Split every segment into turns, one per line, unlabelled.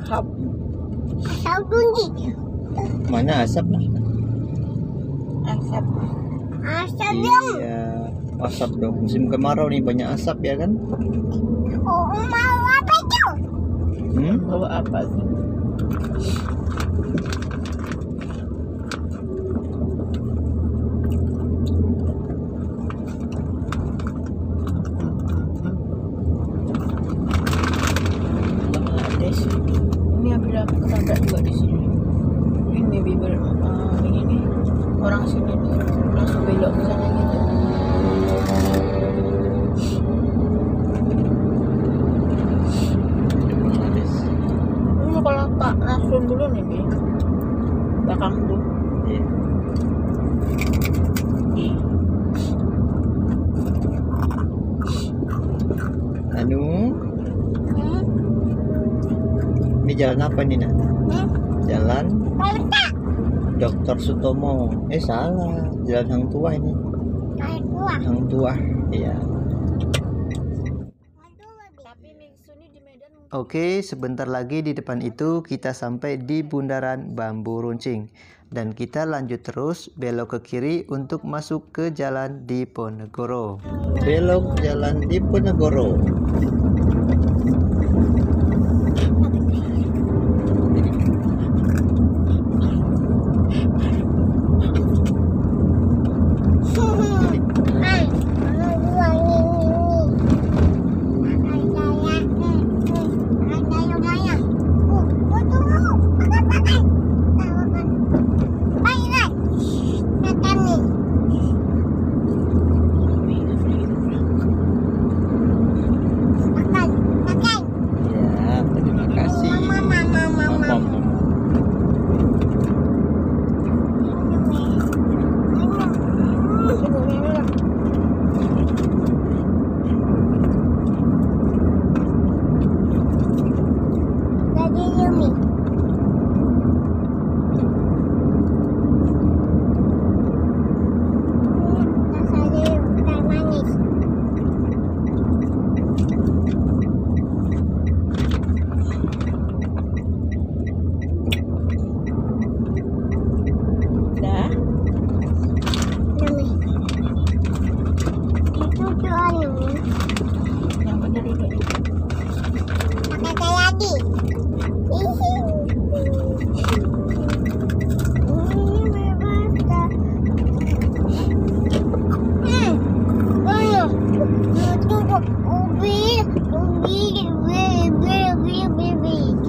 Asap.
Asap bunyi.
Mana asap lah?
Asap.
Asap dong.
Iya, asap dong. Musim kemarau nih banyak asap ya kan?
Oh, mau apa itu?
Bawa apa sih? Bangladesh. Ini ada ketabrak juga di sini. Ini bibir ini nih orang sini nih langsung belok ke sana gitu.
Bangladesh.
Ini kalau Pak langsung dulu nih, Bi. Belakang tuh.
Iya. Anu, ini jalan apa nih nak? Jalan
Kota.
Dr. Sutomo. Salah, jalan Hang Tua ini.
Kayak gua.
Hang Tua, iya.
Tapi Mingsuni di Medan.
Oke, sebentar lagi di depan itu kita sampai di bundaran Bambu Runcing. Dan kita lanjut terus belok ke kiri untuk masuk ke jalan Diponegoro. Belok jalan Diponegoro.
Hai, mau buang ini. Ada yang mana? Tunggu. Pakai. Baik. Makan nih. Makan.
Ya, terima kasih.
Mama.
Mama.
Jadi Yumi. Teh manis.
Dah.
Yumi. Itu tuh anu.
Yang benar ini.
Pakai teh lagi.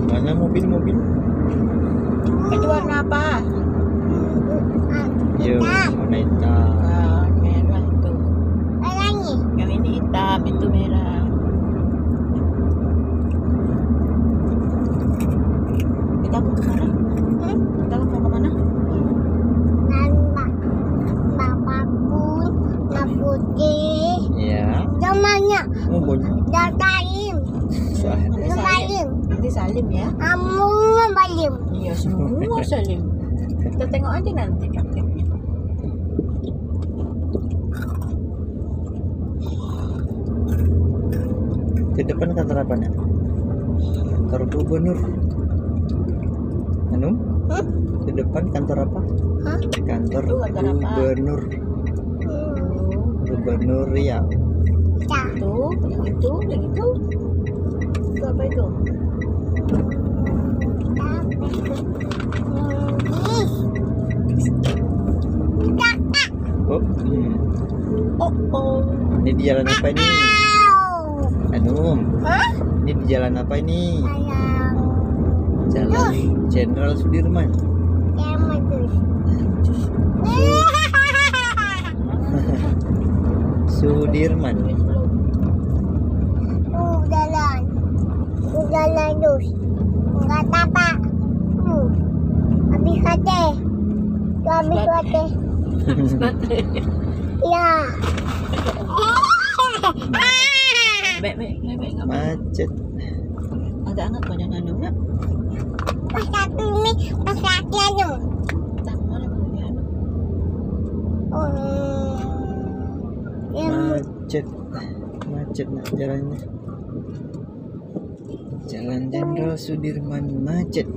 Mana mobil?
Itu warna apa?
Yo, warna hitam.
Merah tuh. Yang ini hitam, itu merah. Kita mau kemana? Kita mau kemana?
Ya.
Namanya
Oh, banyak.
Dataim.
Nanti Salim ya.
Kamu Balim.
Iya semua Salim. Kita tengok aja nanti prakteknya.
Di depan kantor apa nak? Kantor gubernur. Anu? Di depan kantor apa?
Hah?
Kantor
Itu kantor apa?
gubernur. Gubernur Riau.
Tuh, yang itu. Itu apa itu?
Oh,
Oh.
ini di jalan apa ini? Anu,
Hah?
ini di jalan apa ini?
Sayang.
Jalan Jenderal Sudirman. Sudirman.
Jalan dus. Enggak apa. Habis kate. Habis kate. Ya.
Baik, nggak apa.
Macet.
Agak hangat banyak nandung nak.
Pas satu ini pas lagi anu.
Tak mana bagian.
Macet nak jalannya. Jalan Jalan Jenderal Sudirman macet.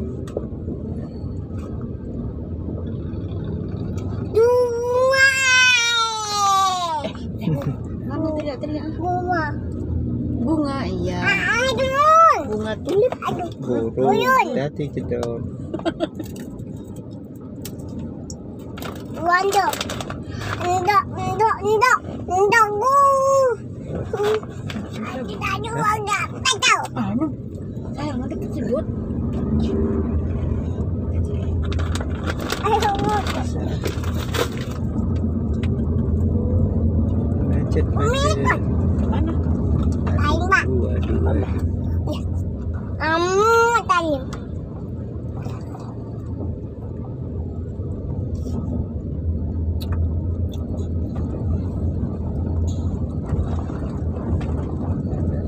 Dua.
Mana teriak-teriak?
Dua.
Bunga, iya.
Aduh.
Bunga tulip.
Burung, hati-hati cedok.
Wandok. Ndok. Kita juga enggak tahu.
Anu, sayang nanti kesedut.
Ayo.
Macet.
Mana?
Aduh.
Tadi.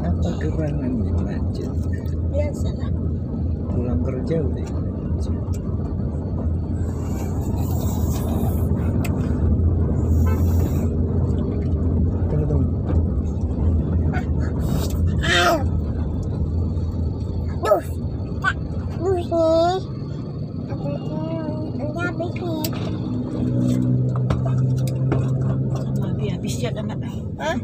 Apa gerangan nih macet?
Biasalah.
Pulang kerja udah macet. Tunggu.
Dus nih. Habis nih.
Habis ya anak. Hah?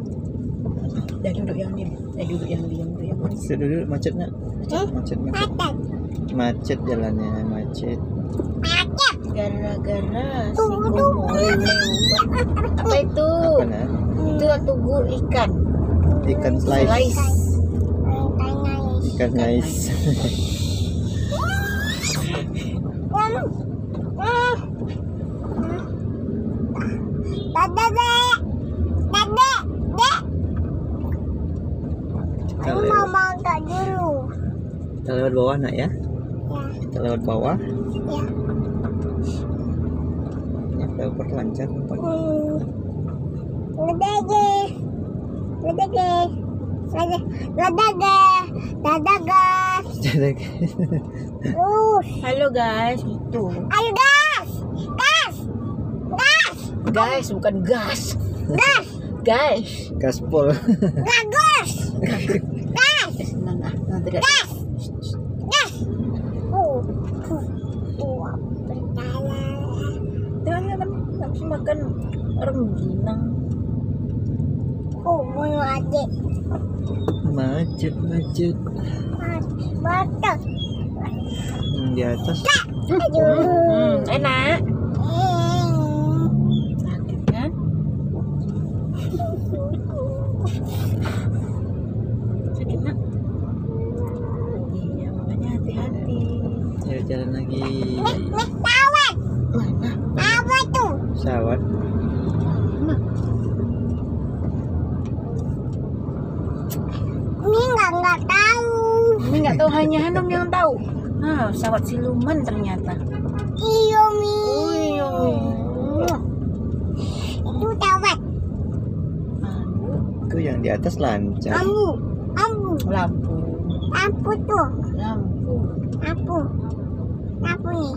Dah duduk yang diam. Duduk yang diam.
Duduk macetnya. Macet. Macet jalannya, macet.
Gara-gara si
Tunggu.
kumoy lewat. Apa itu?
Apa nah?
Itu tugu ikan.
Ikan slice. Ikan nice. Kita lewat,
Makan dulu.
kita lewat bawah nak ya. Kita lewat bawah.
Ya.
Ya, flyover lancar.
Halo guys, itu.
Ayo gas.
Guys, bukan gas.
Gas.
Guys.
Gaspol.
Gas.
Nah, tidak.
Gas.
Jangan kan langsung makan rengginang.
Bunuh adik.
Macet.
Batas.
Di atas.
Enak. Sakit kan? Sakit nak? Iya, makanya hati-hati.
Ya jalan lagi.
Tawat.
Mana?
Apa tuh?
Pesawat.
Mana?
Ini nggak tahu.
Ini nggak tahu, hanya Hanum yang tahu. Ah, pesawat siluman ternyata.
Iyo mi.
Oh,
Itu tawat.
Itu yang di atas lancar.
Lampu.
lampu,
Tuh.
lampu.
Lampu nih.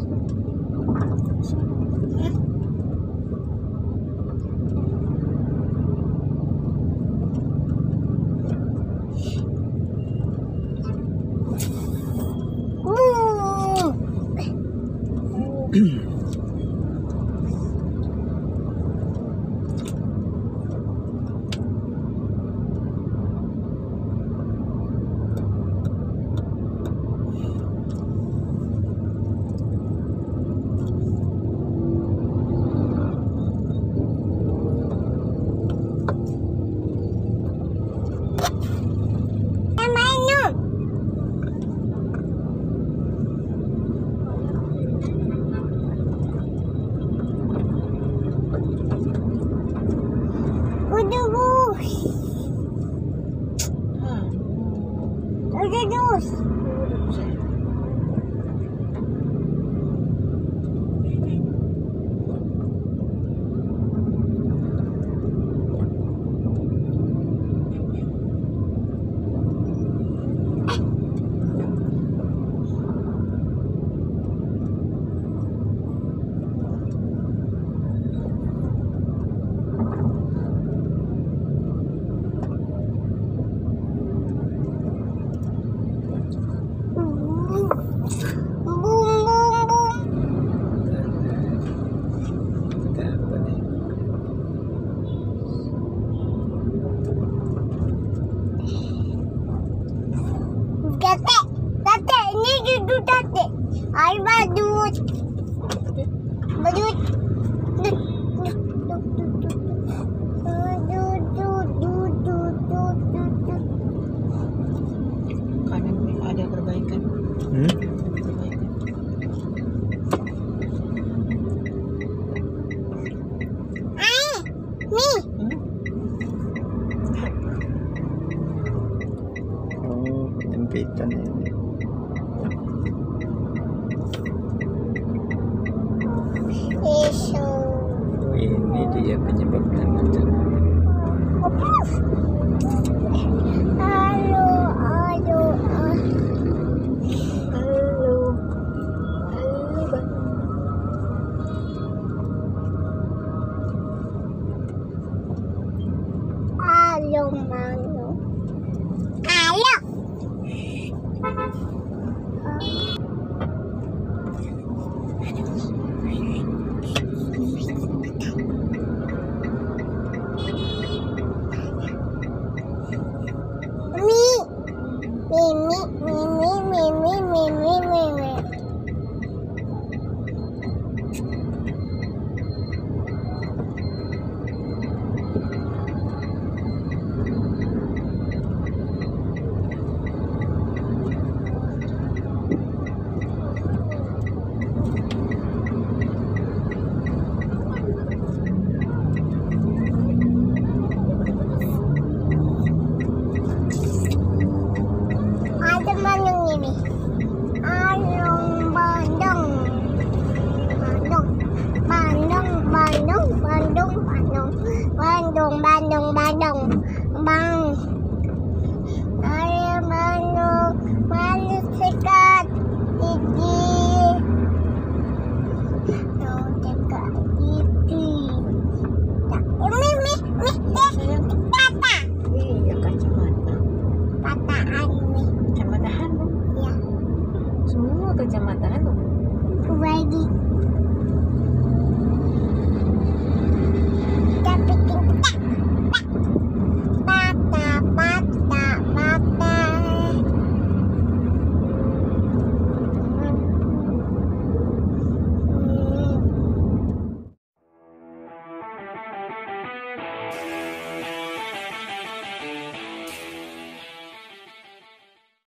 tadi. Ay badut. Badut.
Kanan ada perbaikan. Perbaikan.
Nih.
Oh, penyempitan ini.
Isu.
Oh, ini dia penyebab dan macam.
Halo. Halo, Mano. Halo. Mi. Ada manung ini. Alung Bandung. Bang. Ada manung malu sekat gigi. Tuh sekat gigi. Kata.
Iya, kacamata.
Kataan nih.
Kacamata Hanum.
Ya.
Semua kacamata Hanum.
Bagi.